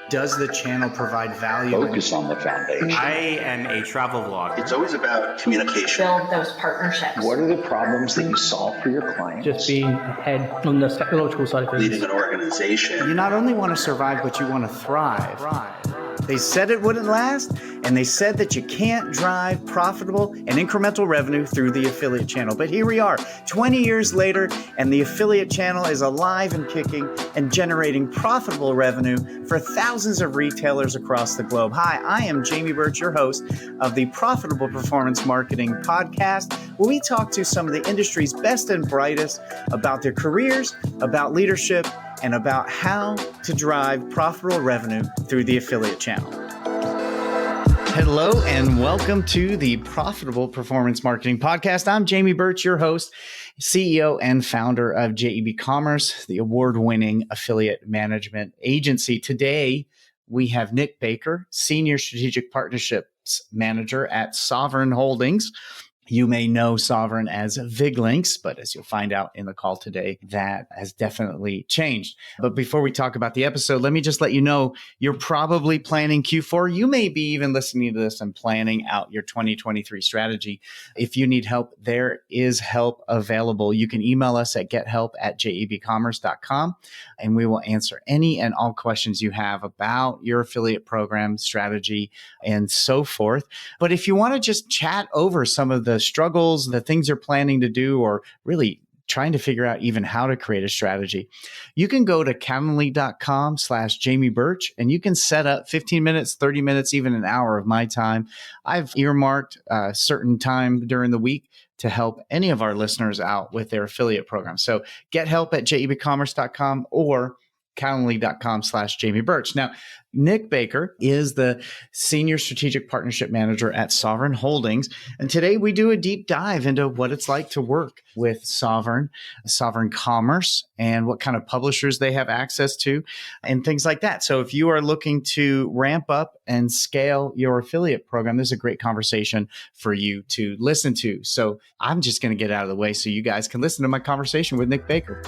Does the channel provide value? Focus on the foundation. I am a travel vlogger. It's always about communication. Build those partnerships. What are the problems that you solve for your clients? Just being ahead on the technological side of things. Leading an organization. You not only want to survive, but you want to thrive. They said it wouldn't last, and they said that you can't drive profitable and incremental revenue through the affiliate channel. But here we are, 20 years later, and the affiliate channel is alive and kicking and generating profitable revenue for thousands of retailers across the globe. Hi, I am Jamie Birch, your host of the Profitable Performance Marketing Podcast, where we talk to some of the industry's best and brightest about their careers, about leadership, and about how to drive profitable revenue through the affiliate channel. Hello and welcome to the Profitable Performance Marketing Podcast. I'm Jamie Birch, your host, CEO and founder of JEBCommerce, the award-winning affiliate management agency. Today, we have Nick Baker, Senior Strategic Partnerships Manager at Sovrn Holdings. You may know Sovrn as VigLinks, but as you'll find out in the call today, that has definitely changed. But before we talk about the episode, let me just let you know, you're probably planning Q4. You may be even listening to this and planning out your 2023 strategy. If you need help, there is help available. You can email us at gethelp@jebcommerce.com, and we will answer any and all questions you have about your affiliate program strategy and so forth. But if you want to just chat over some of the struggles, the things you're planning to do, or really trying to figure out even how to create a strategy, you can go to calendly.com/Jamie Birch and you can set up 15 minutes, 30 minutes, even an hour of my time. I've earmarked a certain time during the week to help any of our listeners out with their affiliate program. So get help at JEBCommerce.com or calendly.com/Jamie Birch. Now, Nick Baker is the Senior Strategic Partnership Manager at Sovrn Holdings. And today we do a deep dive into what it's like to work with Sovrn Commerce, and what kind of publishers they have access to and things like that. So if you are looking to ramp up and scale your affiliate program, this is a great conversation for you to listen to. So I'm just going to get out of the way so you guys can listen to my conversation with Nick Baker.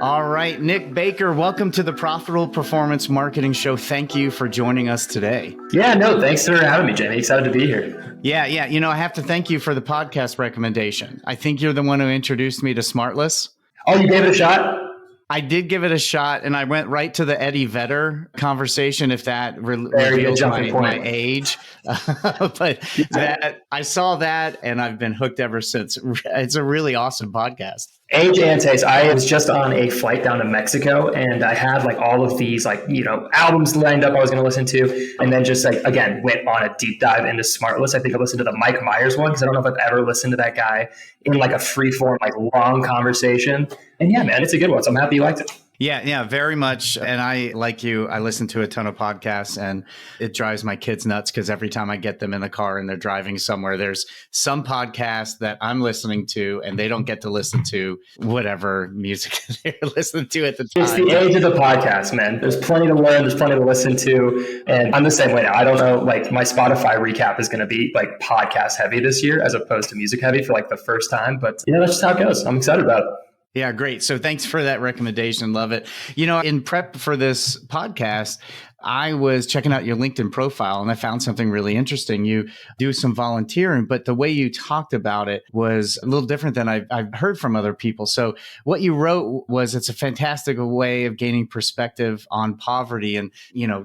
All right, Nick Baker, welcome to the Profitable Performance Marketing Show. Thank you for joining us today. Yeah, no, thanks for having me, Jamie. Excited to be here. Yeah. You know, I have to thank you for the podcast recommendation. I think you're the one who introduced me to Smartless. Oh, you gave it a shot? I did give it a shot, and I went right to the Eddie Vedder conversation, if that reveals my age. But that I saw that, and I've been hooked ever since. It's a really awesome podcast. Age and taste. I was just on a flight down to Mexico, and I had like all of these albums lined up I was going to listen to, and then just again went on a deep dive into Smartless. I think I listened to the Mike Myers one because I don't know if I've ever listened to that guy in like a free form, long conversation. And yeah, man, it's a good one. So I'm happy you liked it. Yeah, very much. And I, like you, I listen to a ton of podcasts, and it drives my kids nuts because every time I get them in the car and they're driving somewhere, there's some podcast that I'm listening to and they don't get to listen to whatever music they're listening to at the time. It's the age of the podcast, man. There's plenty to learn. There's plenty to listen to. And I'm the same way now. I don't know, my Spotify recap is going to be podcast heavy this year as opposed to music heavy for the first time. But yeah, that's just how it goes. I'm excited about it. Yeah, great. So thanks for that recommendation. Love it. You know, in prep for this podcast, I was checking out your LinkedIn profile and I found something really interesting. You do some volunteering, but the way you talked about it was a little different than I've heard from other people. So what you wrote was it's a fantastic way of gaining perspective on poverty and,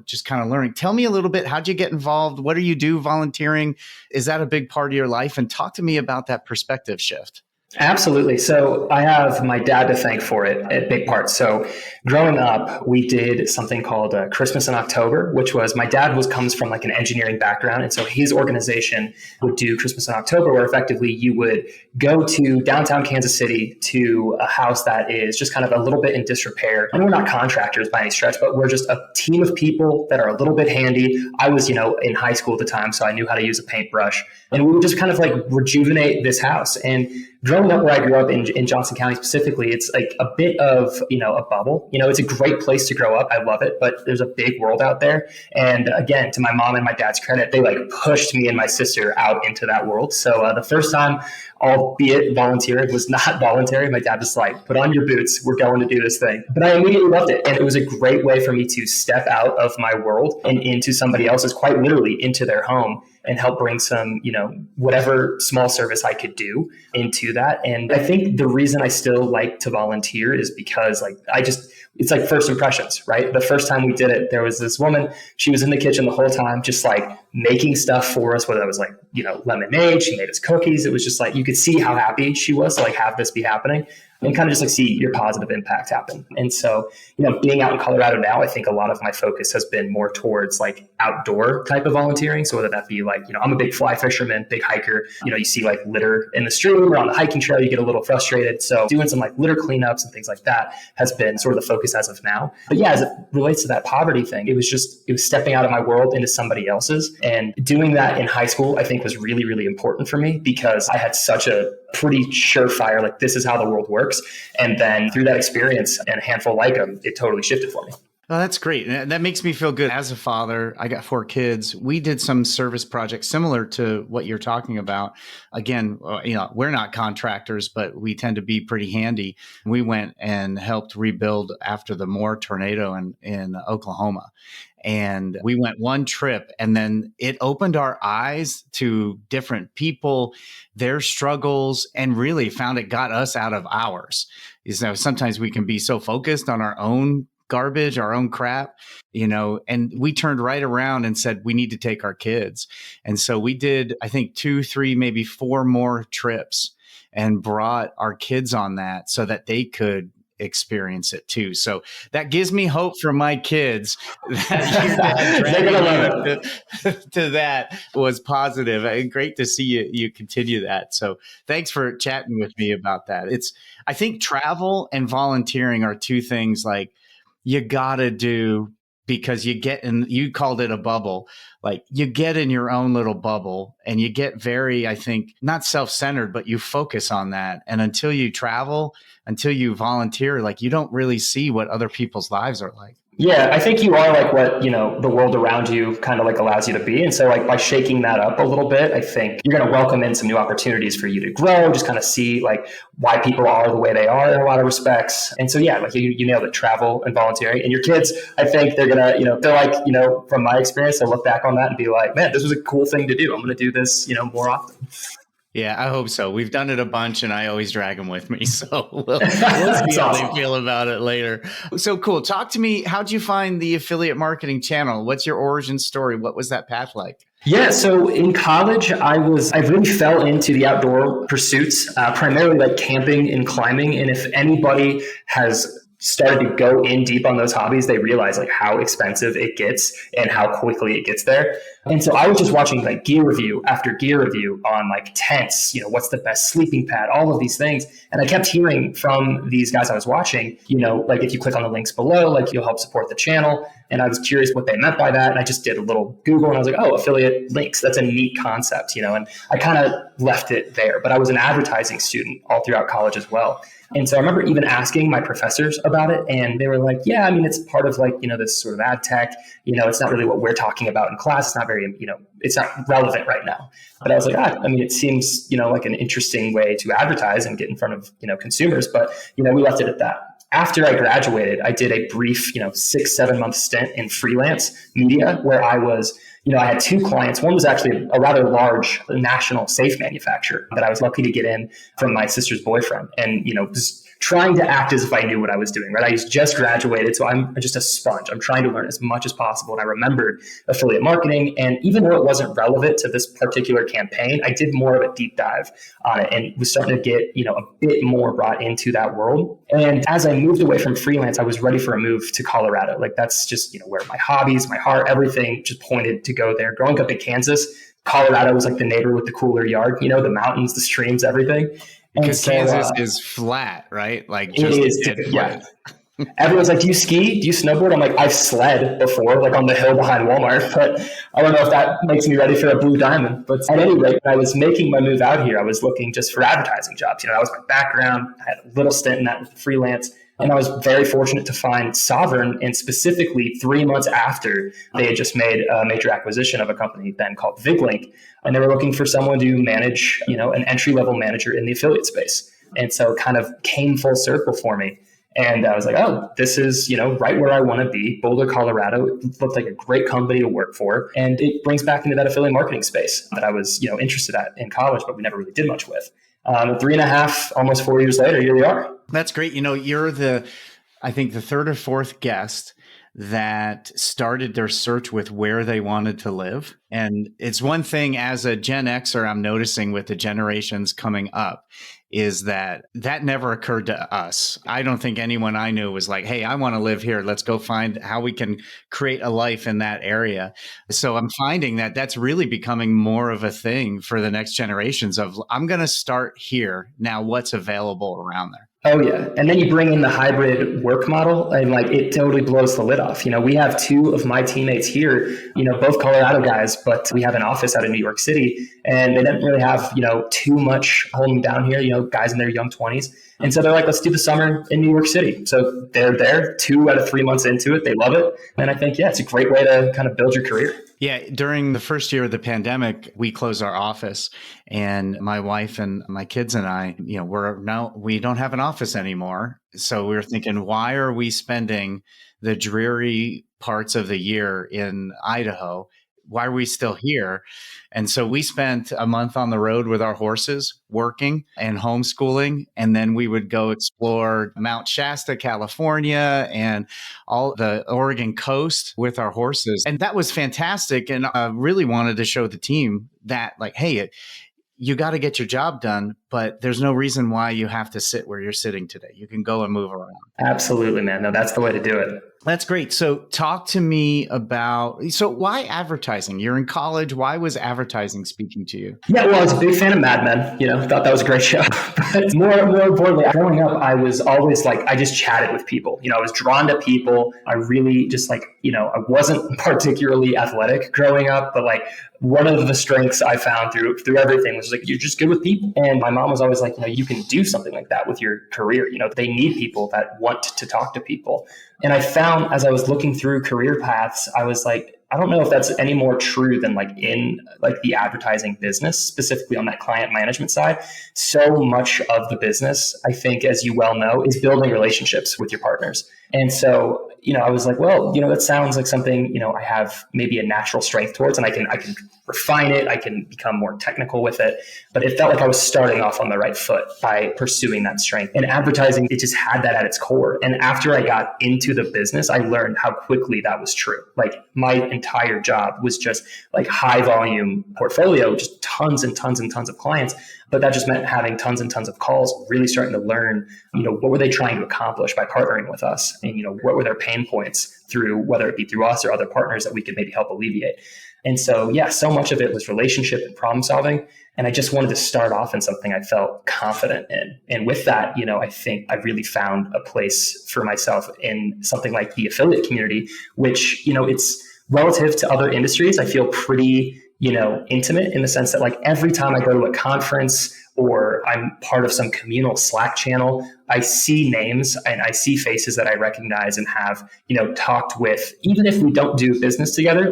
just kind of learning. Tell me a little bit, how'd you get involved? What do you do volunteering? Is that a big part of your life? And talk to me about that perspective shift. Absolutely. So I have my dad to thank for it at big part. So growing up, we did something called Christmas in October, which was my dad comes from an engineering background. And so his organization would do Christmas in October, where effectively you would go to downtown Kansas City to a house that is just kind of a little bit in disrepair. And we're not contractors by any stretch, but we're just a team of people that are a little bit handy. I was, in high school at the time, so I knew how to use a paintbrush. And we would just kind of rejuvenate this house. And growing up where I grew up in Johnson County specifically, it's a bit of, a bubble. It's a great place to grow up. I love it, but there's a big world out there. And again, to my mom and my dad's credit, they like pushed me and my sister out into that world. So the first time, albeit volunteering, was not voluntary. My dad was like, put on your boots, we're going to do this thing. But I immediately loved it. And it was a great way for me to step out of my world and into somebody else's, quite literally into their home, and help bring some, whatever small service I could do into that. And I think the reason I still like to volunteer is because it's like first impressions, right? The first time we did it, there was this woman, she was in the kitchen the whole time, just like making stuff for us, whether it was like, lemonade, she made us cookies. It was just like, you could see how happy she was to like have this be happening, and kind of just like see your positive impact happen. And so, being out in Colorado now, I think a lot of my focus has been more towards like outdoor type of volunteering. So whether that be like, I'm a big fly fisherman, big hiker, you see like litter in the stream or on the hiking trail, you get a little frustrated. So doing some like litter cleanups and things like that has been sort of the focus as of now. But yeah, as it relates to that poverty thing, it was stepping out of my world into somebody else's. And doing that in high school, I think was really, really important for me, because I had such a pretty surefire, like, this is how the world works. And then through that experience and a handful like them, it totally shifted for me. Oh, that's great. And that makes me feel good. As a father, I got 4 kids. We did some service projects similar to what you're talking about. Again, we're not contractors, but we tend to be pretty handy. We went and helped rebuild after the Moore tornado in Oklahoma. And we went one trip, and then it opened our eyes to different people, their struggles, and really found it got us out of ours. Sometimes we can be so focused on our own garbage, our own crap, and we turned right around and said, we need to take our kids. And so we did, I think 2, 3, maybe 4 more trips and brought our kids on that so that they could experience it too. So that gives me hope for my kids that your dad dragging to that was positive. And great to see you continue that. So thanks for chatting with me about that. I think travel and volunteering are 2 things like you gotta do, because you called it a bubble. Like, you get in your own little bubble and you get very, I think, not self-centered, but you focus on that. And until you travel, until you volunteer, like, you don't really see what other people's lives are like. Yeah, I think you are like what, the world around you kind of like allows you to be. And so like by shaking that up a little bit, I think you're going to welcome in some new opportunities for you to grow, just kind of see like why people are the way they are in a lot of respects. And so, yeah, like you nailed it, travel and volunteering. And your kids, I think they're going to, they're like, from my experience, they'll look back on that and be like, man, this was a cool thing to do. I'm going to do this, more often. Yeah, I hope so. We've done it a bunch, and I always drag them with me. So we'll see how they feel about it later. So cool. Talk to me. How'd you find the affiliate marketing channel? What's your origin story? What was that path like? Yeah, so in college, I really fell into the outdoor pursuits, primarily like camping and climbing. And if anybody has started to go in deep on those hobbies, they realize like how expensive it gets and how quickly it gets there. And so I was just watching like gear review after gear review on like tents, what's the best sleeping pad, all of these things. And I kept hearing from these guys I was watching, like if you click on the links below, like you'll help support the channel. And I was curious what they meant by that. And I just did a little Google and I was like, oh, affiliate links, that's a neat concept, and I kind of left it there. But I was an advertising student all throughout college as well. And so I remember even asking my professors about it, and they were like, yeah, I mean, it's part of like, this sort of ad tech, it's not really what we're talking about in class. It's not very, it's not relevant right now. But I was like, it seems, like an interesting way to advertise and get in front of, consumers. But, we left it at that. After I graduated, I did a brief, 6-7 month stint in freelance media where I was, I had 2 clients. One was actually a rather large national safe manufacturer that I was lucky to get in from my sister's boyfriend, and, was trying to act as if I knew what I was doing, right? I just graduated, so I'm just a sponge. I'm trying to learn as much as possible. And I remembered affiliate marketing. And even though it wasn't relevant to this particular campaign, I did more of a deep dive on it and was starting to get, a bit more brought into that world. And as I moved away from freelance, I was ready for a move to Colorado. Like that's just, where my hobbies, my heart, everything just pointed to go there. Growing up in Kansas, Colorado was like the neighbor with the cooler yard, the mountains, the streams, everything. Because Kansas is flat, right? Like just it is, yeah. Everyone's like, do you ski? Do you snowboard? I'm like, I've sled before, like on the hill behind Walmart, but I don't know if that makes me ready for a blue diamond. But at any rate, when I was making my move out here, I was looking just for advertising jobs. That was my background. I had a little stint in that with freelance. And I was very fortunate to find Sovrn, and specifically 3 months after they had just made a major acquisition of a company then called VigLink. And they were looking for someone to manage, an entry-level manager in the affiliate space. And so it kind of came full circle for me. And I was like, oh, this is, right where I want to be. Boulder, Colorado. It looked like a great company to work for. And it brings back into that affiliate marketing space that I was, interested at in college, but we never really did much with. 3.5, almost 4 years later, here we are. That's great. You're I think the third or fourth guest that started their search with where they wanted to live. And it's one thing as a Gen Xer, I'm noticing with the generations coming up, is that never occurred to us. I don't think anyone I knew was like, hey, I want to live here. Let's go find how we can create a life in that area. So I'm finding that that's really becoming more of a thing for the next generations of, I'm going to start here. Now what's available around there? Oh, yeah. And then you bring in the hybrid work model and it totally blows the lid off. We have 2 of my teammates here, both Colorado guys, but we have an office out in New York City, and they didn't really have, too much holding down here, guys in their young 20s. And so they're like, let's do the summer in New York City. So they're there 2 out of 3 months into it. They love it. And I think, it's a great way to kind of build your career. Yeah. During the first year of the pandemic, we closed our office, and my wife and my kids and I, we don't have an office anymore. So we were thinking, why are we spending the dreary parts of the year in Idaho? Why are we still here? And so we spent a month on the road with our horses, working and homeschooling. And then we would go explore Mount Shasta, California, and all the Oregon coast with our horses. And that was fantastic. And I really wanted to show the team that, like, hey, you got to get your job done, but there's no reason why you have to sit where you're sitting today. You can go and move around. Absolutely, man. No, that's the way to do it. That's great. So talk to me about, why advertising? You're in college. Why was advertising speaking to you? Yeah, well, I was a big fan of Mad Men, thought that was a great show. But more importantly, growing up, I was always I just chatted with people. I was drawn to people. I really just I wasn't particularly athletic growing up, but one of the strengths I found through everything was you're just good with people. And my mom was always like, you can do something like that with your career. They need people that want to talk to people. And I found as I was looking through career paths, I was like, I don't know if that's any more true than in the advertising business, specifically on that client management side. So much of the business, I think, as you well know, is building relationships with your partners. And so, I was like, well, that sounds like something, I have maybe a natural strength towards, and I can refine it. I can become more technical with it. But it felt like I was starting off on the right foot by pursuing that strength. And advertising, it just had that at its core. And after I got into the business, I learned how quickly that was true. My entire job was just high volume portfolio, just tons and tons and tons of clients. But that just meant having tons and tons of calls, really starting to learn, what were they trying to accomplish by partnering with us? And, what were their pain points through, whether it be through us or other partners that we could maybe help alleviate. And so, so much of it was relationship and problem solving. And I just wanted to start off in something I felt confident in. And with that, I think I really found a place for myself in something like the affiliate community, which, it's relative to other industries. I feel pretty intimate in the sense that every time I go to a conference or I'm part of some communal Slack channel, I see names and I see faces that I recognize and have, talked with. Even if we don't do business together,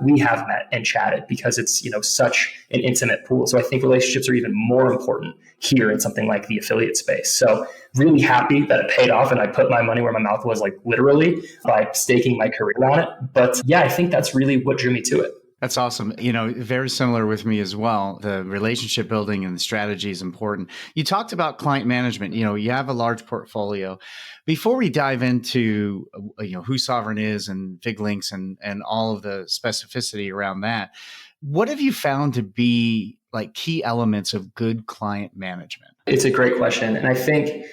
we have met and chatted because it's, such an intimate pool. So I think relationships are even more important here in something like the affiliate space. So really happy that it paid off and I put my money where my mouth was, literally by staking my career on it. But I think that's really what drew me to it. That's awesome. Very similar with me as well. The relationship building and the strategy is important. You talked about client management. You have a large portfolio. Before we dive into, who Sovrn is and VigLinks and all of the specificity around that, what have you found to be key elements of good client management? It's a great question. And I think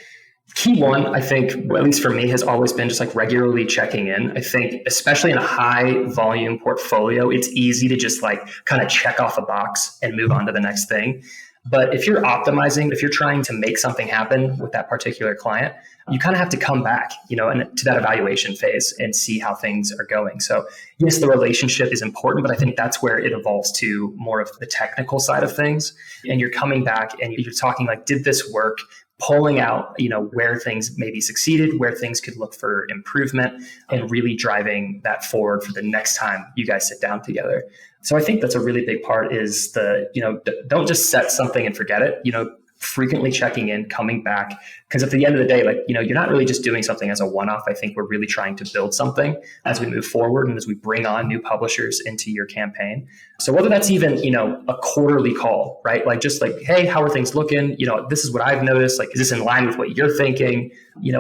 key one, at least for me, has always been just regularly checking in. I think, especially in a high volume portfolio, it's easy to just kind of check off a box and move on to the next thing. But if you're optimizing, if you're trying to make something happen with that particular client, you kind of have to come back, and to that evaluation phase and see how things are going. So yes, the relationship is important, but I think that's where it evolves to more of the technical side of things. And you're coming back and you're talking like, did this work? Pulling out, where things maybe succeeded, where things could look for improvement, and really driving that forward for the next time you guys sit down together. So I think that's a really big part is don't just set something and forget it, frequently checking in, coming back. Because at the end of the day, you're not really just doing something as a one-off. I think we're really trying to build something as we move forward and as we bring on new publishers into your campaign. So whether that's even, a quarterly call, right? Hey, how are things looking? This is what I've noticed. Is this in line with what you're thinking?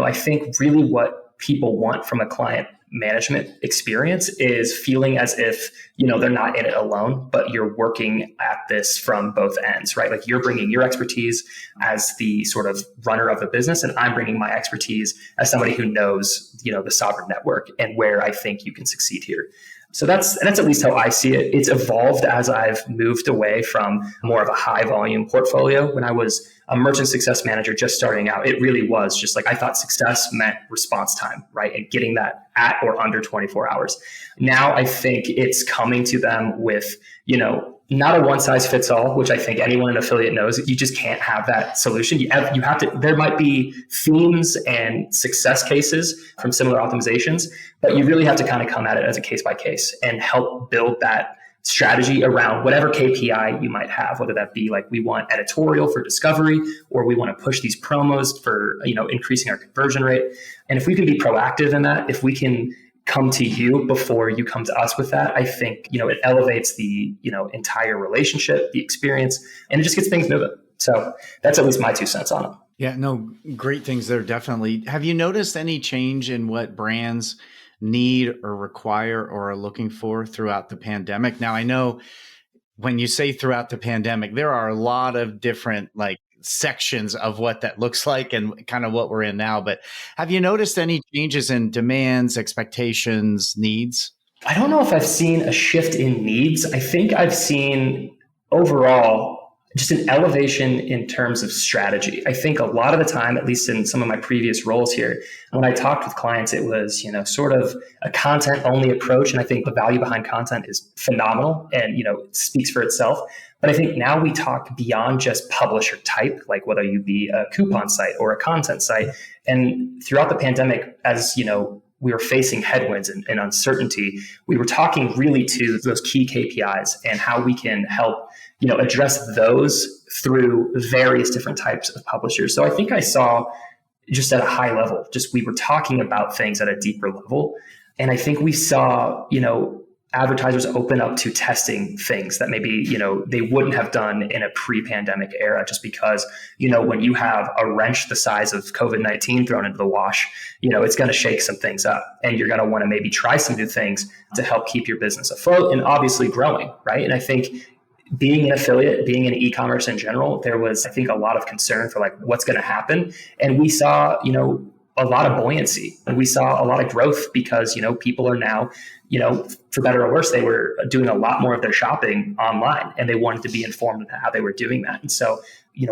I think really what people want from a client management experience is feeling as if, they're not in it alone, but you're working at this from both ends, right? Like you're bringing your expertise as the sort of runner of the business, and I'm bringing my expertise as somebody who knows, the Sovrn network and where I think you can succeed here. So that's at least how I see it. It's evolved as I've moved away from more of a high volume portfolio. When I was a merchant success manager just starting out, it really was just I thought success meant response time, right? And getting that at or under 24 hours. Now I think it's coming to them with, not a one size fits all, which I think anyone in affiliate knows. You just can't have that solution. You have to, there might be themes and success cases from similar optimizations, but you really have to kind of come at it as a case by case and help build that strategy around whatever KPI you might have, whether that be we want editorial for discovery, or we want to push these promos for, increasing our conversion rate. And if we can be proactive in that, if we can come to you before you come to us with that, I think, it elevates the, entire relationship, the experience, and it just gets things moving. So that's at least my 2 cents on it. Yeah, no, great things there. Definitely. Have you noticed any change in what brands need or require or are looking for throughout the pandemic? Now, I know when you say throughout the pandemic, there are a lot of different sections of what that looks like and kind of what we're in now. But have you noticed any changes in demands, expectations, needs? I don't know if I've seen a shift in needs. I think I've seen overall just an elevation in terms of strategy. I think a lot of the time, at least in some of my previous roles here, when I talked with clients, it was, sort of a content only approach. And I think the value behind content is phenomenal and, it speaks for itself. But I think now we talk beyond just publisher type, like whether you be a coupon site or a content site. And throughout the pandemic, as we were facing headwinds and uncertainty, we were talking really to those key KPIs and how we can help address those through various different types of publishers. So I think I saw just at a high level, we were talking about things at a deeper level. And I think we saw, advertisers open up to testing things that maybe, they wouldn't have done in a pre-pandemic era, just because, when you have a wrench the size of COVID-19 thrown into the wash, it's going to shake some things up, and you're going to want to maybe try some new things to help keep your business afloat and obviously growing, right? And I think being an affiliate, being in e-commerce in general, there was, I think, a lot of concern for what's going to happen. And we saw, a lot of buoyancy, and we saw a lot of growth because, people are now, for better or worse, they were doing a lot more of their shopping online, and they wanted to be informed of how they were doing that. And so,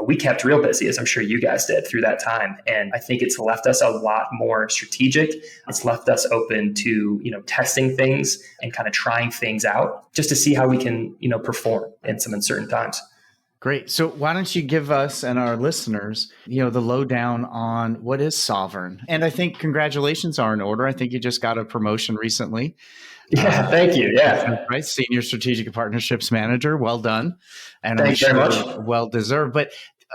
we kept real busy, as I'm sure you guys did through that time. And I think it's left us a lot more strategic. It's left us open to, testing things and kind of trying things out just to see how we can, perform in some uncertain times. Great. So why don't you give us and our listeners, the lowdown on what is Sovrn? And I think congratulations are in order. I think you just got a promotion recently. Yeah, thank you. Yeah. Right. Senior Strategic Partnerships Manager. Well done. And Thanks very much. Well deserved. But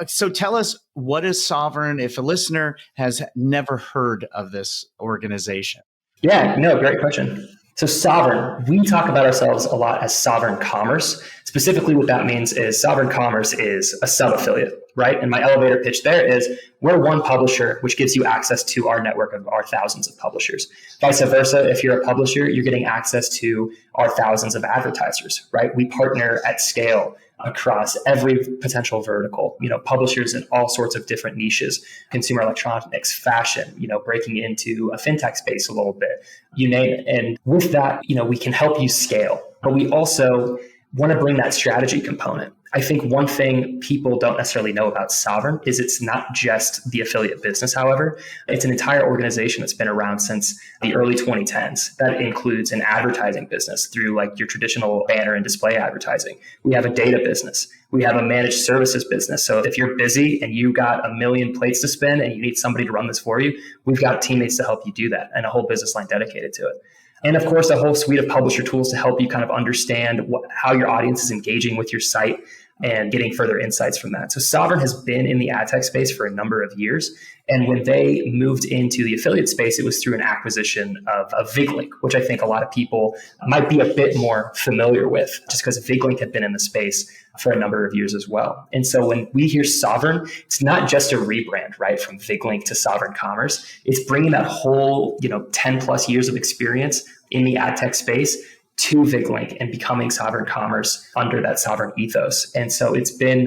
so tell us, what is Sovrn if a listener has never heard of this organization? Yeah, no, great question. So Sovrn, we talk about ourselves a lot as JEBCommerce. Specifically, what that means is JEBCommerce is a sub-affiliate, right? And my elevator pitch there is we're one publisher, which gives you access to our network of our thousands of publishers. Vice versa, if you're a publisher, you're getting access to our thousands of advertisers, right? We partner at scale across every potential vertical, publishers in all sorts of different niches, consumer electronics, fashion, breaking into a fintech space a little bit, you name it. And with that, we can help you scale, but we also want to bring that strategy component. I think one thing people don't necessarily know about Sovrn is it's not just the affiliate business, however. It's an entire organization that's been around since the early 2010s. That includes an advertising business through like your traditional banner and display advertising. We have a data business. We have a managed services business. So if you're busy and you got a million plates to spin and you need somebody to run this for you, we've got teammates to help you do that and a whole business line dedicated to it. And of course, a whole suite of publisher tools to help you kind of understand how your audience is engaging with your site and getting further insights from that. So Sovrn has been in the ad tech space for a number of years. And when they moved into the affiliate space, it was through an acquisition of VigLink, which I think a lot of people might be a bit more familiar with, just because VigLink had been in the space for a number of years as well. And so when we hear Sovrn, it's not just a rebrand, right, from VigLink to JEBCommerce. It's bringing that whole, 10 plus years of experience in the ad tech space to VigLink and becoming JEBCommerce under that Sovrn ethos. And so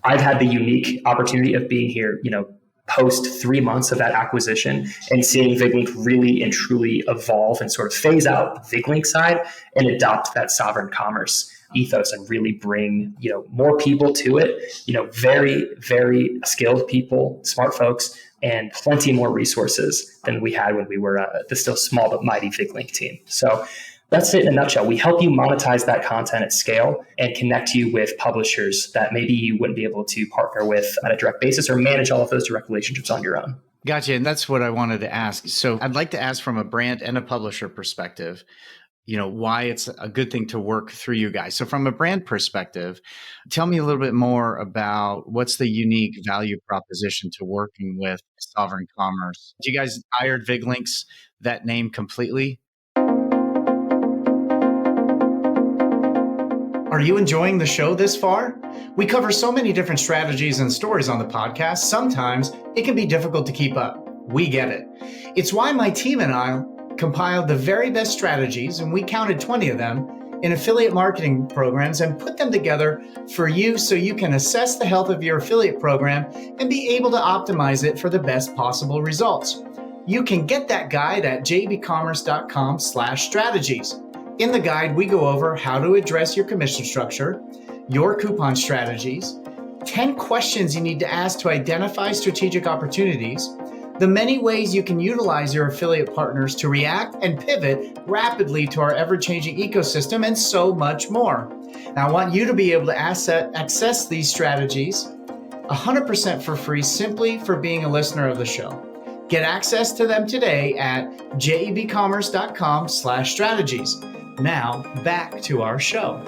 I've had the unique opportunity of being here, post 3 months of that acquisition and seeing VigLink really and truly evolve and sort of phase out the VigLink side and adopt that JEBCommerce ethos and really bring, more people to it, very, very skilled people, smart folks, and plenty more resources than we had when we were the still small but mighty VigLink team. So that's it in a nutshell. We help you monetize that content at scale and connect you with publishers that maybe you wouldn't be able to partner with on a direct basis or manage all of those direct relationships on your own. Gotcha. And that's what I wanted to ask. So I'd like to ask from a brand and a publisher perspective, why it's a good thing to work through you guys. So from a brand perspective, tell me a little bit more about what's the unique value proposition to working with JEBCommerce. You guys hired VigLink's that name completely? Are you enjoying the show this far? We cover so many different strategies and stories on the podcast. Sometimes it can be difficult to keep up. We get it. It's why my team and I compiled the very best strategies, and we counted 20 of them, in affiliate marketing programs and put them together for you so you can assess the health of your affiliate program and be able to optimize it for the best possible results. You can get that guide at JEBCommerce.com/strategies. In the guide, we go over how to address your commission structure, your coupon strategies, 10 questions you need to ask to identify strategic opportunities, the many ways you can utilize your affiliate partners to react and pivot rapidly to our ever-changing ecosystem, and so much more. Now, I want you to be able to access these strategies 100% for free simply for being a listener of the show. Get access to them today at JEBCommerce.com/strategies. Now, back to our show.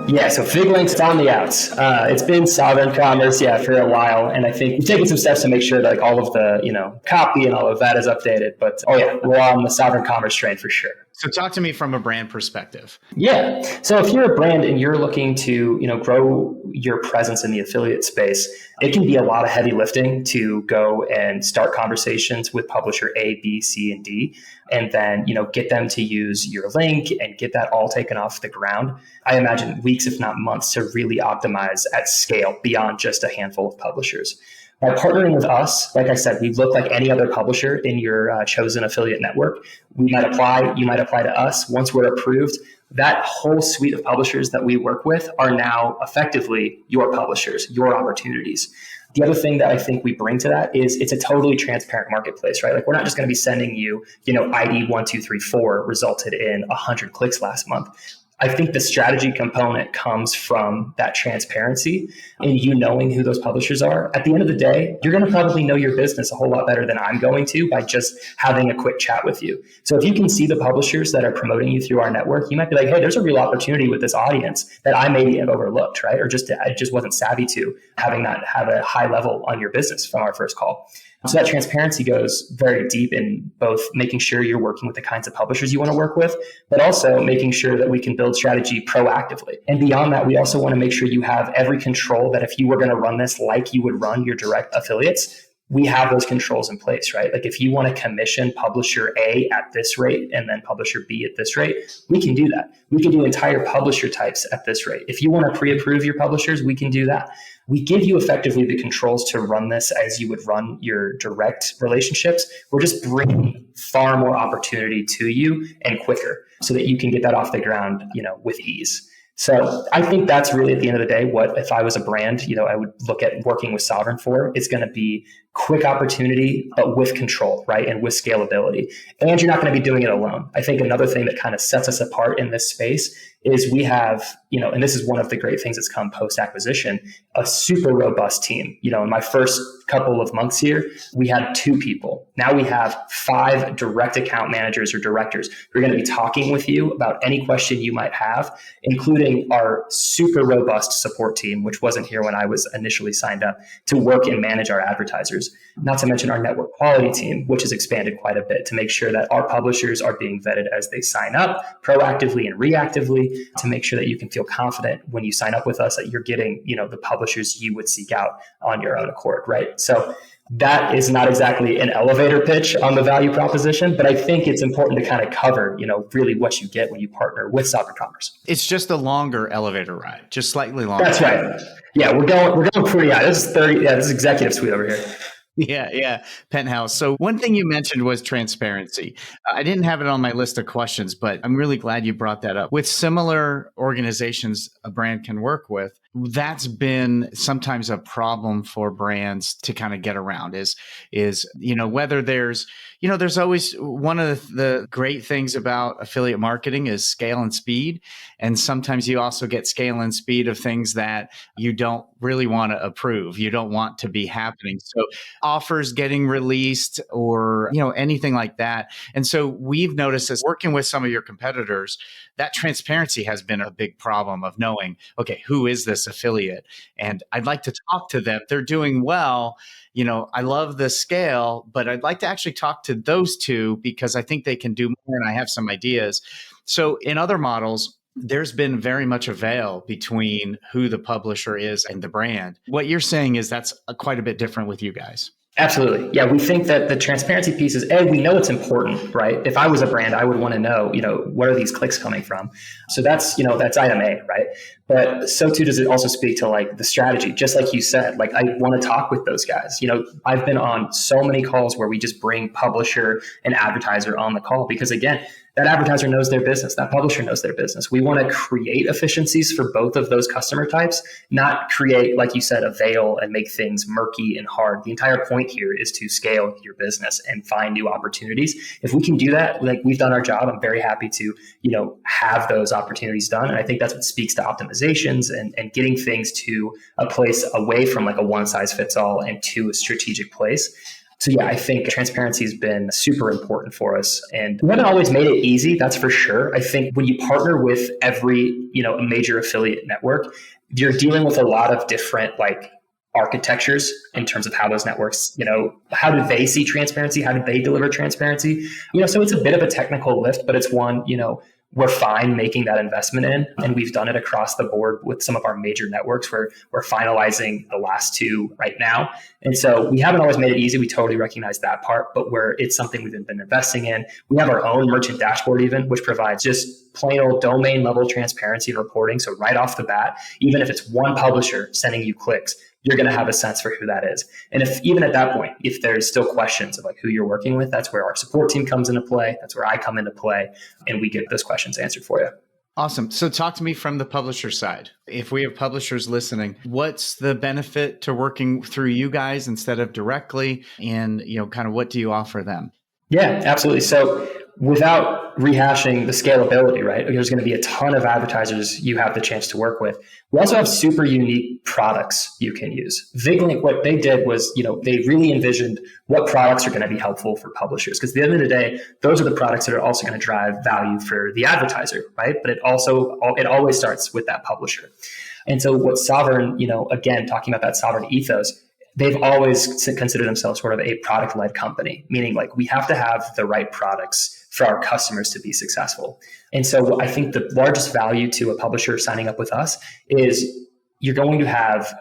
Yeah, so VigLink's on the outs. It's been JEBCommerce, for a while, and I think we've taken some steps to make sure that all of the, copy and all of that is updated. But we're on the JEBCommerce train for sure. So talk to me from a brand perspective. Yeah. So if you're a brand and you're looking to, grow your presence in the affiliate space, it can be a lot of heavy lifting to go and start conversations with publisher A, B, C, and D, and then, get them to use your link and get that all taken off the ground. I imagine weeks, if not months, to really optimize at scale beyond just a handful of publishers. By partnering with us, like I said, we look like any other publisher in your chosen affiliate network. We might apply, you might apply to us. Once we're approved, that whole suite of publishers that we work with are now effectively your publishers, your opportunities. The other thing that I think we bring to that is it's a totally transparent marketplace, right? Like we're not just going to be sending you, ID 1234 resulted in 100 clicks last month. I think the strategy component comes from that transparency and you knowing who those publishers are. At the end of the day, you're going to probably know your business a whole lot better than I'm going to by just having a quick chat with you. So if you can see the publishers that are promoting you through our network, you might be like, hey, there's a real opportunity with this audience that I maybe have overlooked, right? Or I just wasn't savvy to having that have a high level on your business from our first call. So that transparency goes very deep in both making sure you're working with the kinds of publishers you want to work with, but also making sure that we can build strategy proactively. And beyond that, we also want to make sure you have every control that if you were going to run this like you would run your direct affiliates, we have those controls in place, right? Like if you want to commission publisher A at this rate and then publisher B at this rate, we can do that. We can do entire publisher types at this rate. If you want to pre-approve your publishers, we can do that. We give you effectively the controls to run this as you would run your direct relationships. We're just bringing far more opportunity to you and quicker so that you can get that off the ground, with ease. So I think that's really at the end of the day, what if I was a brand, I would look at working with Sovrn for. It's going to be quick opportunity, but with control, right? And with scalability. And you're not going to be doing it alone. I think another thing that kind of sets us apart in this space is we have, and this is one of the great things that's come post-acquisition, a super robust team. In my first couple of months here, we had 2 people. Now we have 5 direct account managers or directors who are going to be talking with you about any question you might have, including our super robust support team, which wasn't here when I was initially signed up, to work and manage our advertisers. Not to mention our network quality team, which has expanded quite a bit to make sure that our publishers are being vetted as they sign up proactively and reactively, to make sure that you can feel confident when you sign up with us that you're getting, the publishers you would seek out on your own accord, right? So that is not exactly an elevator pitch on the value proposition, but I think it's important to kind of cover, really what you get when you partner with Sovrn Commerce. It's just a longer elevator ride, just slightly longer. That's right. Yeah, we're going pretty high. This is 30. Yeah, this is executive suite over here. Yeah. Penthouse. So one thing you mentioned was transparency. I didn't have it on my list of questions, but I'm really glad you brought that up. With similar organizations a brand can work with, that's been sometimes a problem for brands to kind of get around is whether there's always one of the great things about affiliate marketing is scale and speed. And sometimes you also get scale and speed of things that you don't really want to approve. You don't want to be happening. So offers getting released or, anything like that. And so we've noticed as working with some of your competitors, that transparency has been a big problem of knowing, okay, who is this affiliate? And I'd like to talk to them. They're doing well. I love the scale, but I'd like to actually talk to those 2 because I think they can do more and I have some ideas. So in other models, there's been very much a veil between who the publisher is and the brand. What you're saying is that's quite a bit different with you guys. Absolutely. Yeah, we think that the transparency piece is, we know it's important, right? If I was a brand, I would want to know, where are these clicks coming from? So that's item A, right? But so too does it also speak to like the strategy, just like you said, like I want to talk with those guys. I've been on so many calls where we just bring publisher and advertiser on the call because again, that advertiser knows their business, that publisher knows their business. We want to create efficiencies for both of those customer types, not create, like you said, a veil and make things murky and hard. The entire point here is to scale your business and find new opportunities. If we can do that, like we've done our job, I'm very happy to, have those opportunities done. And I think that's what speaks to optimizations and getting things to a place away from like a one size fits all and to a strategic place. So yeah, I think transparency has been super important for us, and we haven't always made it easy. That's for sure. I think when you partner with every, a major affiliate network, you're dealing with a lot of different like architectures in terms of how those networks, how do they see transparency? How do they deliver transparency? So it's a bit of a technical lift, but it's one, we're fine making that investment in. And we've done it across the board with some of our major networks where we're finalizing the last 2 right now. And so we haven't always made it easy. We totally recognize that part, but where it's something we've been investing in. We have our own merchant dashboard even, which provides just plain old domain level transparency and reporting. So right off the bat, even if it's one publisher sending you clicks, you're going to have a sense for who that is. And if even at that point, if there's still questions of like who you're working with, that's where our support team comes into play. That's where I come into play, and we get those questions answered for you. Awesome. So talk to me from the publisher side. If we have publishers listening, what's the benefit to working through you guys instead of directly? And, kind of what do you offer them? Yeah, absolutely. So without rehashing the scalability, right? There's going to be a ton of advertisers you have the chance to work with. We also have super unique products you can use. VigLink, what they did was, they really envisioned what products are going to be helpful for publishers. Because at the end of the day, those are the products that are also going to drive value for the advertiser, right? But it always starts with that publisher. And so what Sovrn, again, talking about that Sovrn ethos, they've always considered themselves sort of a product-led company, meaning like we have to have the right products for our customers to be successful. And so I think the largest value to a publisher signing up with us is you're going to have,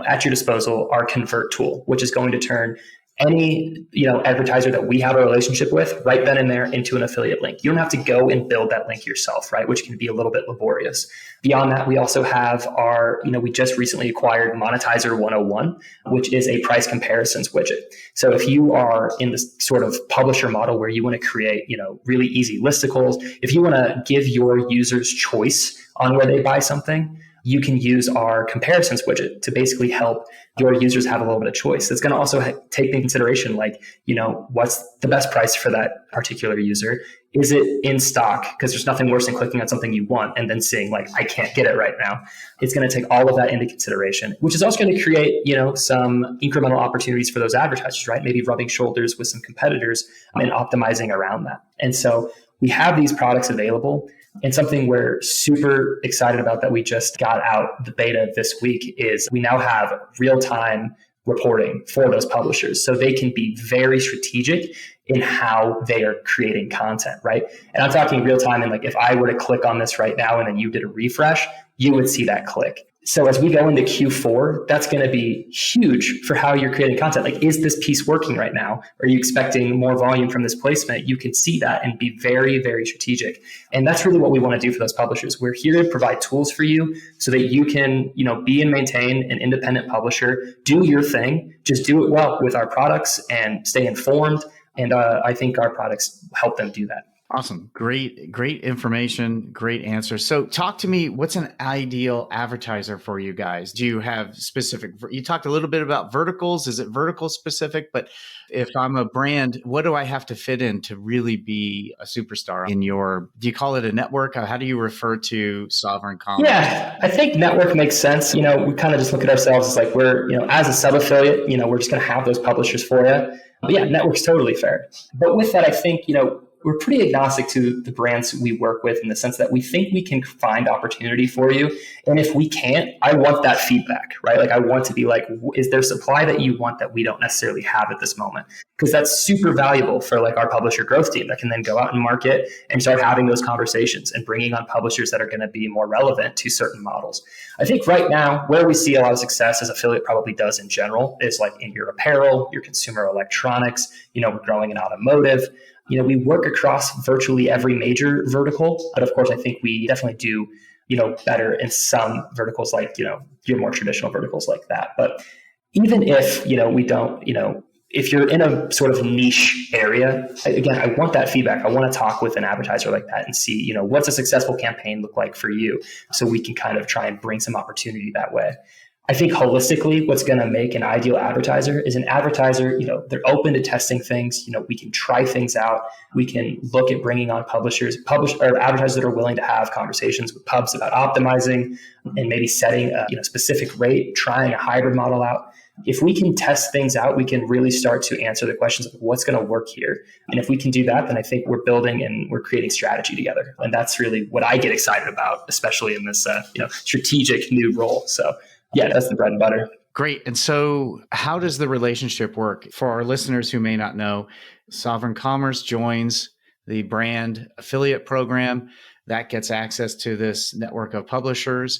at your disposal our Convert tool, which is going to turn any, advertiser that we have a relationship with right then and there into an affiliate link. You don't have to go and build that link yourself, right? Which can be a little bit laborious. Beyond that, we also have our, we just recently acquired Monetizer 101, which is a price comparisons widget. So if you are in this sort of publisher model where you want to create, really easy listicles, if you want to give your users choice on where they buy something, you can use our comparisons widget to basically help your users have a little bit of choice. It's going to also take into consideration, what's the best price for that particular user? Is it in stock? Because there's nothing worse than clicking on something you want and then seeing I can't get it right now. It's going to take all of that into consideration, which is also going to create, some incremental opportunities for those advertisers, right? Maybe rubbing shoulders with some competitors and optimizing around that. And so we have these products available. And something we're super excited about that we just got out the beta this week is we now have real-time reporting for those publishers. So they can be very strategic in how they are creating content, right? And I'm talking real time. And if I were to click on this right now and then you did a refresh, you would see that click. So as we go into Q4, that's going to be huge for how you're creating content. Is this piece working right now? Are you expecting more volume from this placement? You can see that and be very, very strategic. And that's really what we want to do for those publishers. We're here to provide tools for you so that you can, be and maintain an independent publisher, do your thing, just do it well with our products and stay informed. And I think our products help them do that. Awesome. Great information. Great answer. So talk to me, what's an ideal advertiser for you guys? Do you have specific, you talked a little bit about verticals. Is it vertical specific? But if I'm a brand, what do I have to fit in to really be a superstar in do you call it a network? How do you refer to Sovrn Commerce? Yeah, I think network makes sense. We kind of just look at ourselves as we're, as a sub-affiliate, we're just going to have those publishers for you. But yeah, network's totally fair. But with that, I think, we're pretty agnostic to the brands we work with in the sense that we think we can find opportunity for you. And if we can't, I want that feedback, right? I want to be is there supply that you want that we don't necessarily have at this moment? Because that's super valuable for our publisher growth team that can then go out and market and start having those conversations and bringing on publishers that are going to be more relevant to certain models. I think right now where we see a lot of success as affiliate probably does in general is in your apparel, your consumer electronics, we're growing in automotive. We work across virtually every major vertical, but of course, I think we definitely do, better in some verticals your more traditional verticals like that. But even if, we don't, if you're in a sort of niche area, again, I want that feedback. I want to talk with an advertiser like that and see, what's a successful campaign look like for you so we can kind of try and bring some opportunity that way. I think holistically, what's going to make an ideal advertiser is an advertiser, they're open to testing things. We can try things out. We can look at bringing on or advertisers that are willing to have conversations with pubs about optimizing and maybe setting a specific rate, trying a hybrid model out. If we can test things out, we can really start to answer the questions of what's going to work here. And if we can do that, then I think we're building and we're creating strategy together. And that's really what I get excited about, especially in this, strategic new role. So yeah, that's the bread and butter. Great. And so how does the relationship work? For our listeners who may not know, Sovrn Commerce joins the brand affiliate program that gets access to this network of publishers.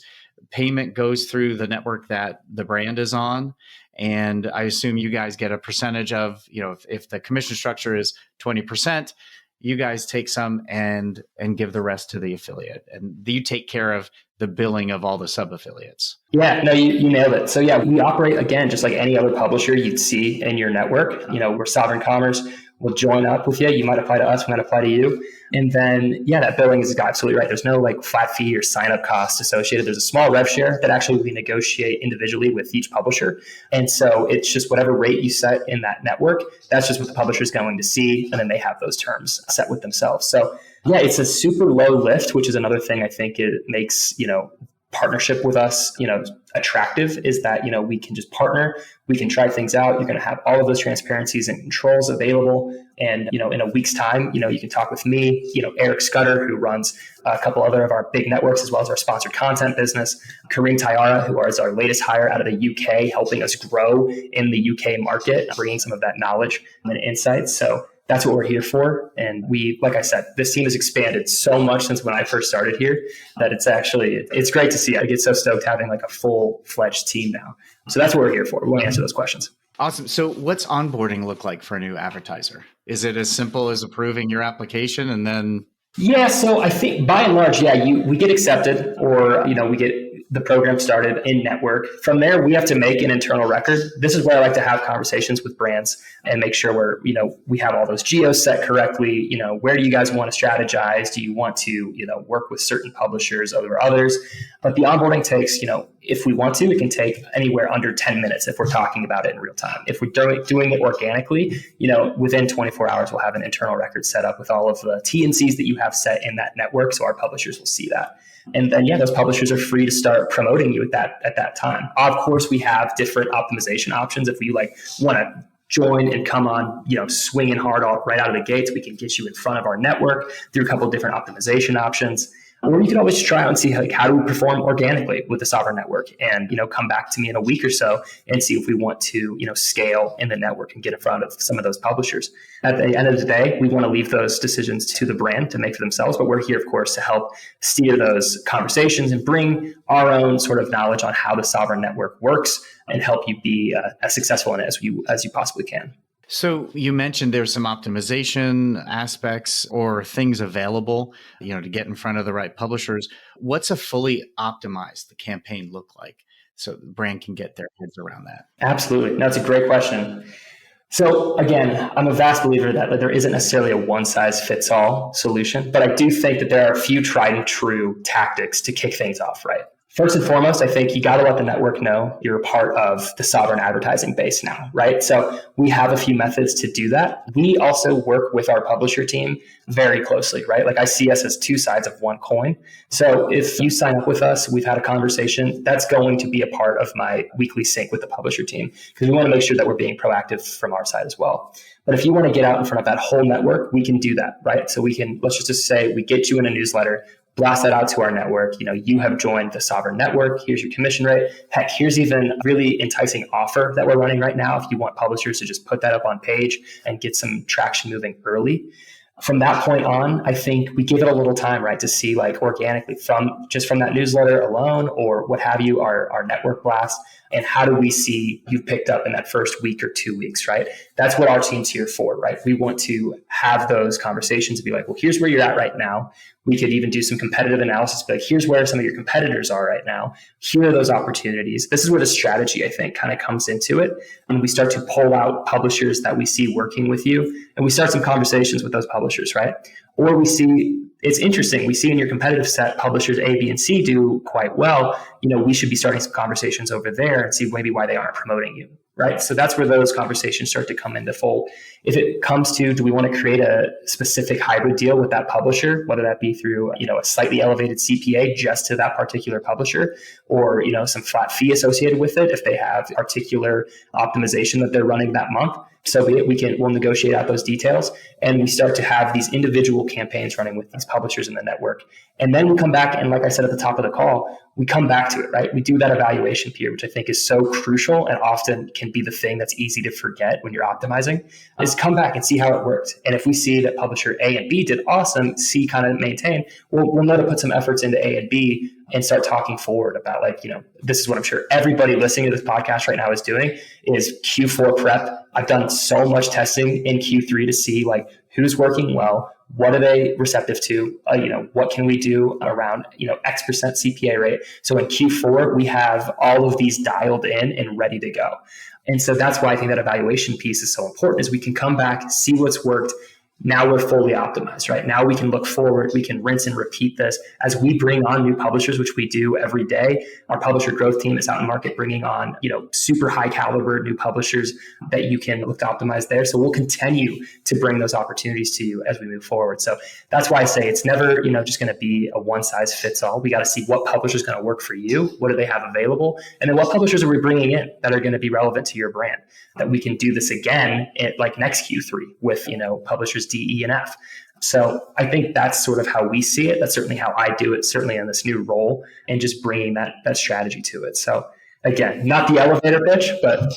Payment goes through the network that the brand is on. And I assume you guys get a percentage of, if the commission structure is 20%, you guys take some and give the rest to the affiliate. And you take care of the billing of all the sub-affiliates. Yeah, no, you nailed it. So yeah, we operate, again, just like any other publisher you'd see in your network. We're Sovrn Commerce. We'll join up with you. You might apply to us. We might apply to you. And then, yeah, that billing is absolutely right. There's no flat fee or sign-up cost associated. There's a small rev share that actually we negotiate individually with each publisher. And so it's just whatever rate you set in that network, that's just what the publisher is going to see. And then they have those terms set with themselves. So yeah, it's a super low lift, which is another thing I think it makes, partnership with us, attractive, is that, we can just partner, we can try things out. You're going to have all of those transparencies and controls available. And, in a week's time, you can talk with me, Eric Scudder, who runs a couple other of our big networks, as well as our sponsored content business, Kareem Tayara, who is our latest hire out of the UK, helping us grow in the UK market, bringing some of that knowledge and insights. So that's what we're here for. And we, like I said, this team has expanded so much since when I first started here that it's great to see. I get so stoked having a full-fledged team now. So that's what we're here for. We want to answer those questions. Awesome. So what's onboarding look like for a new advertiser? Is it as simple as approving your application and then? Yeah, so I think by and large, we get accepted, or we get the program started in network. From there, we have to make an internal record. This is where I like to have conversations with brands and make sure we have all those geos set correctly. Where do you guys want to strategize? Do you want to work with certain publishers over others? But the onboarding takes, if we want to, it can take anywhere under 10 minutes if we're talking about it in real time. If we're doing it organically, within 24 hours, we'll have an internal record set up with all of the T&Cs that you have set in that network, so our publishers will see that. And then, those publishers are free to start promoting you at that time. Of course, we have different optimization options. If you want to join and come on, swinging hard right out of the gates, we can get you in front of our network through a couple of different optimization options. Or you can always try out and see how do we perform organically with the Sovrn network, and come back to me in a week or so and see if we want to scale in the network and get in front of some of those publishers. At the end of the day, we want to leave those decisions to the brand to make for themselves, but we're here, of course, to help steer those conversations and bring our own sort of knowledge on how the Sovrn network works and help you be as successful in it as you possibly can. So you mentioned there's some optimization aspects or things available, to get in front of the right publishers. What's a fully optimized campaign look like so the brand can get their heads around that? Absolutely. That's a great question. So again, I'm a vast believer that there isn't necessarily a one-size-fits-all solution, but I do think that there are a few tried and true tactics to kick things off right. First and foremost, I think you got to let the network know you're a part of the Sovrn advertising base now, right? So we have a few methods to do that. We also work with our publisher team very closely, right? I see us as two sides of one coin. So if you sign up with us, we've had a conversation, that's going to be a part of my weekly sync with the publisher team, because we want to make sure that we're being proactive from our side as well. But if you want to get out in front of that whole network, we can do that, right? So let's just say we get you in a newsletter, blast that out to our network. You have joined the Sovrn network. Here's your commission rate. Heck, here's even a really enticing offer that we're running right now if you want publishers to just put that up on page and get some traction moving early. From that point on, I think we give it a little time, right, to see organically from that newsletter alone or what have you, our network blast, and how do we see you've picked up in that first week or 2 weeks, right? That's what our team's here for, right? We want to have those conversations and be well, here's where you're at right now. We could even do some competitive analysis, but here's where some of your competitors are right now. Here are those opportunities. This is where the strategy, I think, kind of comes into it. And we start to pull out publishers that we see working with you, and we start some conversations with those publishers, right? Or we see, it's interesting, we see in your competitive set, publishers A, B, and C do quite well. We should be starting some conversations over there and see maybe why they aren't promoting you, right? So that's where those conversations start to come into fold. If it comes to, do we want to create a specific hybrid deal with that publisher, whether that be through, a slightly elevated CPA just to that particular publisher, or, some flat fee associated with it if they have particular optimization that they're running that month. So we'll negotiate out those details, and we start to have these individual campaigns running with these publishers in the network. And then we come back, and like I said at the top of the call, we come back to it, right? We do that evaluation period, which I think is so crucial and often can be the thing that's easy to forget when you're optimizing, is come back and see how it worked. And if we see that publisher A and B did awesome, C kind of maintained, we'll know to put some efforts into A and B and start talking forward about this is what I'm sure everybody listening to this podcast right now is doing, is Q4 prep. I've done so much testing in Q3 to see who's working well, what are they receptive to, what can we do around, X% CPA rate. So in Q4, we have all of these dialed in and ready to go. And so that's why I think that evaluation piece is so important, is we can come back, see what's worked. Now we're fully optimized, right? Now we can look forward. We can rinse and repeat this as we bring on new publishers, which we do every day. Our publisher growth team is out in market bringing on, super high caliber new publishers that you can look to optimize there. So we'll continue to bring those opportunities to you as we move forward. So that's why I say it's never, just going to be a one size fits all. We got to see what publisher is going to work for you. What do they have available? And then what publishers are we bringing in that are going to be relevant to your brand, that we can do this again at next Q3 with, publishers D, E, and F. So I think that's sort of how we see it. That's certainly how I do it, certainly in this new role, and just bringing that strategy to it. So again, not the elevator pitch, but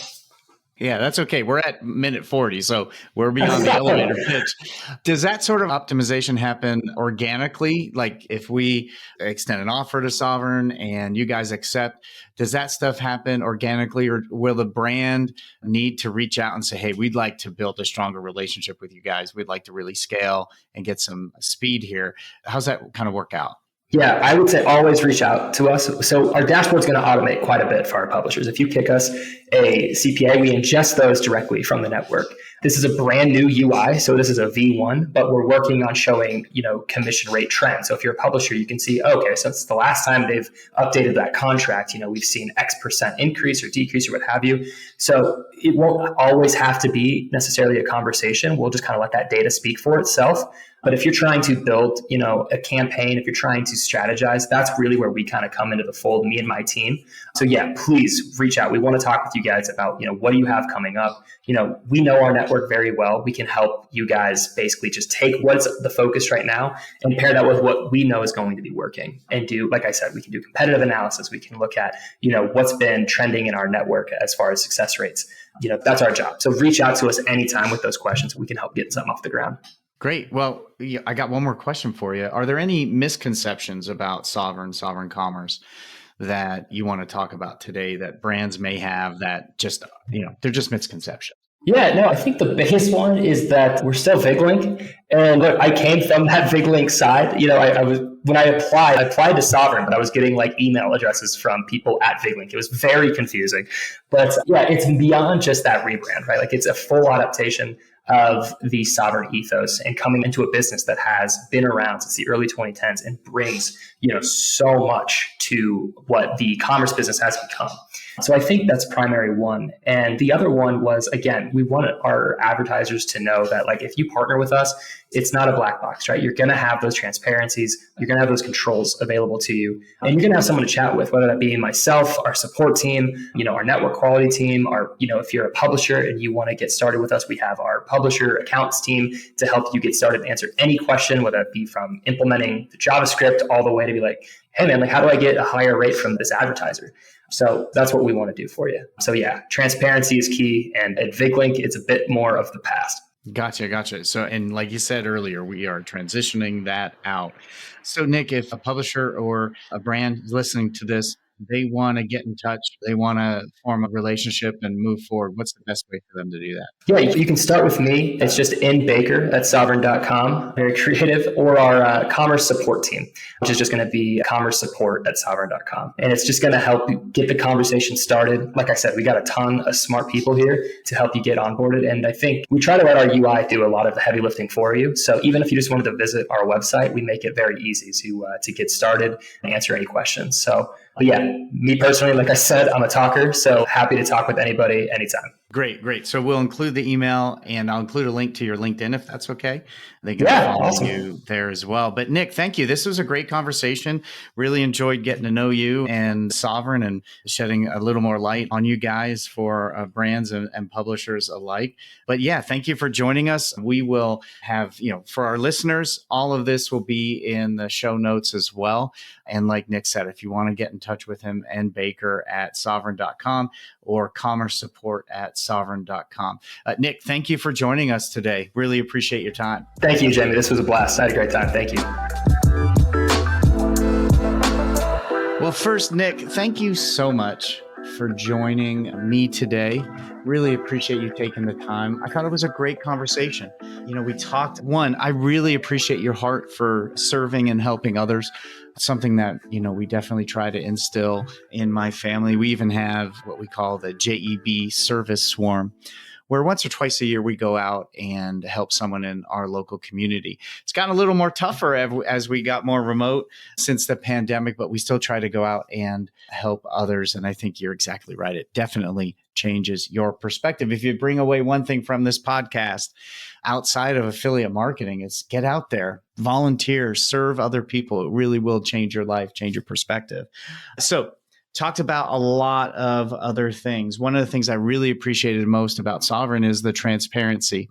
Yeah, that's okay. We're at minute 40, so we're beyond the elevator pitch. Does that sort of optimization happen organically? Like if we extend an offer to Sovrn and you guys accept, does that stuff happen organically, or will the brand need to reach out and say, hey, we'd like to build a stronger relationship with you guys. We'd like to really scale and get some speed here. How's that kind of work out? Yeah, I would say always reach out to us. So our dashboard's going to automate quite a bit for our publishers. If you kick us a CPA, we ingest those directly from the network. This is a brand new UI, so this is a V1, but we're working on showing, commission rate trends. So if you're a publisher, you can see, okay, since the last time they've updated that contract, we've seen X% increase or decrease or what have you. So it won't always have to be necessarily a conversation. We'll just kind of let that data speak for itself. But if you're trying to build, a campaign, if you're trying to strategize, that's really where we kind of come into the fold, me and my team. So yeah, please reach out. We want to talk with you guys about, what do you have coming up? We know our network very well. We can help you guys basically just take what's the focus right now and pair that with what we know is going to be working and do, like I said, we can do competitive analysis. We can look at, what's been trending in our network as far as success rates. That's our job. So reach out to us anytime with those questions. We can help get something off the ground. Great. Well, I got one more question for you. Are there any misconceptions about Sovrn Commerce that you want to talk about today that brands may have that just, they're just misconceptions? Yeah, no, I think the biggest one is that we're still VigLink. And look, I came from that VigLink side. When I applied to Sovrn, but I was getting like email addresses from people at VigLink. It was very confusing. But yeah, it's beyond just that rebrand, right? Like it's a full adaptation of the Sovrn ethos and coming into a business that has been around since the early 2010s and brings, so much to what the commerce business has become. So I think that's primary one. And the other one was, again, we want our advertisers to know that like if you partner with us, it's not a black box, right? You're going to have those transparencies. You're going to have those controls available to you. And you're going to have someone to chat with, whether that be myself, our support team, our network quality team, or, if you're a publisher and you want to get started with us, we have our publisher accounts team to help you get started and answer any question, whether it be from implementing the JavaScript all the way to be like, hey man, like how do I get a higher rate from this advertiser? So that's what we want to do for you. So yeah, transparency is key. And at VigLink, it's a bit more of the past. Gotcha. So, and like you said earlier, we are transitioning that out. So Nick, if a publisher or a brand is listening to this, they want to get in touch, they want to form a relationship and move forward, what's the best way for them to do that? Yeah, you can start with me. It's just nbaker@sovrn.com, very creative, or our commerce support team, which is just going to be commerce support@sovrn.com. And it's just going to help you get the conversation started. Like I said, we got a ton of smart people here to help you get onboarded. And I think we try to let our UI do a lot of the heavy lifting for you. So even if you just wanted to visit our website, we make it very easy to get started and answer any questions. So but yeah, me personally, like I said, I'm a talker, so happy to talk with anybody anytime. Great. So we'll include the email and I'll include a link to your LinkedIn if that's okay. They can follow you there as well. But Nick, thank you. This was a great conversation. Really enjoyed getting to know you and Sovrn and shedding a little more light on you guys for brands and publishers alike. But yeah, thank you for joining us. We will have, for our listeners, all of this will be in the show notes as well. And like Nick said, if you want to get in touch with him, nbaker@sovrn.com or commerce support@sovrn.com. Nick, thank you for joining us today. Really appreciate your time. Thank you, Jamie. This was a blast. I had a great time. Thank you. Well, first, Nick, thank you so much for joining me today. Really appreciate you taking the time. I thought it was a great conversation. We talked, I really appreciate your heart for serving and helping others. Something that, we definitely try to instill in my family. We even have what we call the JEB service swarm, where once or twice a year we go out and help someone in our local community. It's gotten a little more tougher as we got more remote since the pandemic, but we still try to go out and help others. And I think you're exactly right. It definitely changes your perspective. If you bring away one thing from this podcast outside of affiliate marketing, it's get out there, volunteer, serve other people. It really will change your life, change your perspective. So talked about a lot of other things. One of the things I really appreciated most about Sovrn is the transparency.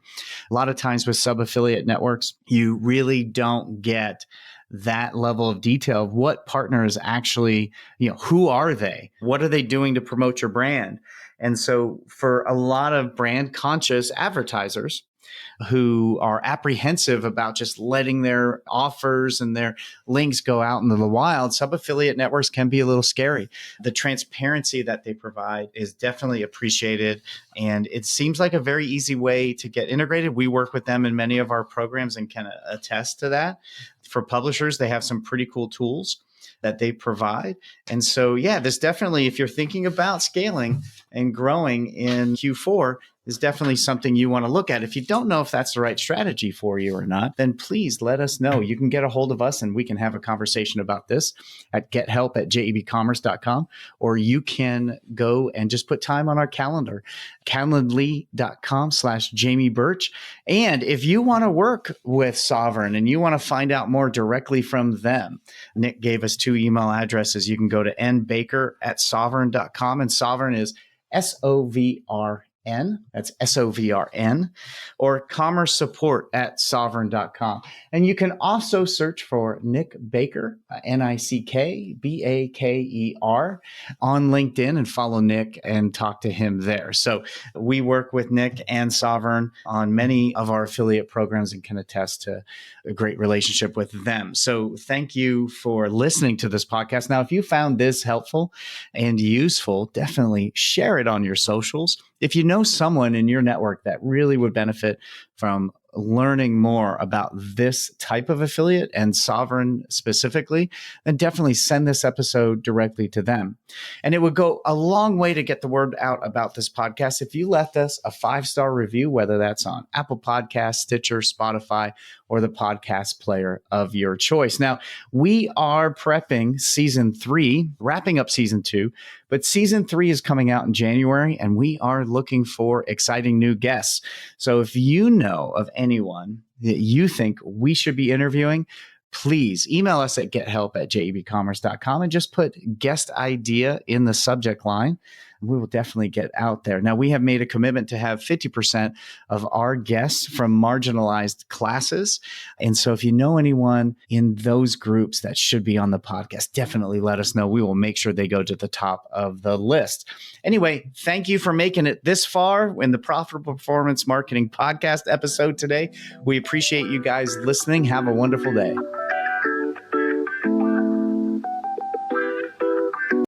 A lot of times with sub-affiliate networks, you really don't get that level of detail of what partners actually, who are they? What are they doing to promote your brand? And so for a lot of brand conscious advertisers who are apprehensive about just letting their offers and their links go out into the wild, sub-affiliate networks can be a little scary. The transparency that they provide is definitely appreciated. And it seems like a very easy way to get integrated. We work with them in many of our programs and can attest to that. For publishers, they have some pretty cool tools that they provide. And so, yeah, this definitely, if you're thinking about scaling and growing in Q4, is definitely something you want to look at. If you don't know if that's the right strategy for you or not, then please let us know. You can get a hold of us and we can have a conversation about this at gethelp@JEBCommerce.com, or you can go and just put time on our calendar, calendly.com/Jamie Birch. And if you want to work with Sovrn and you want to find out more directly from them, Nick gave us 2 email addresses. You can go to nbaker@sovrn.com, and Sovrn is SOVRN. That's SOVRN, or commerce support@sovrn.com. And you can also search for Nick Baker, NickBaker, on LinkedIn and follow Nick and talk to him there. So we work with Nick and Sovrn on many of our affiliate programs and can attest to a great relationship with them. So thank you for listening to this podcast. Now, if you found this helpful and useful, definitely share it on your socials. If you know someone in your network that really would benefit from learning more about this type of affiliate and Sovrn specifically, then definitely send this episode directly to them. And it would go a long way to get the word out about this podcast if you left us a 5-star review, whether that's on Apple Podcasts, Stitcher, Spotify, or the podcast player of your choice. Now, we are prepping season 3, wrapping up season 2, but season 3 is coming out in January, and we are looking for exciting new guests. So if you know of anyone that you think we should be interviewing, please email us at gethelp@JEBCommerce.com and just put guest idea in the subject line. We will definitely get out there. Now, we have made a commitment to have 50% of our guests from marginalized classes. And so if you know anyone in those groups that should be on the podcast, definitely let us know. We will make sure they go to the top of the list. Anyway, thank you for making it this far in the Profitable Performance Marketing Podcast episode today. We appreciate you guys listening. Have a wonderful day.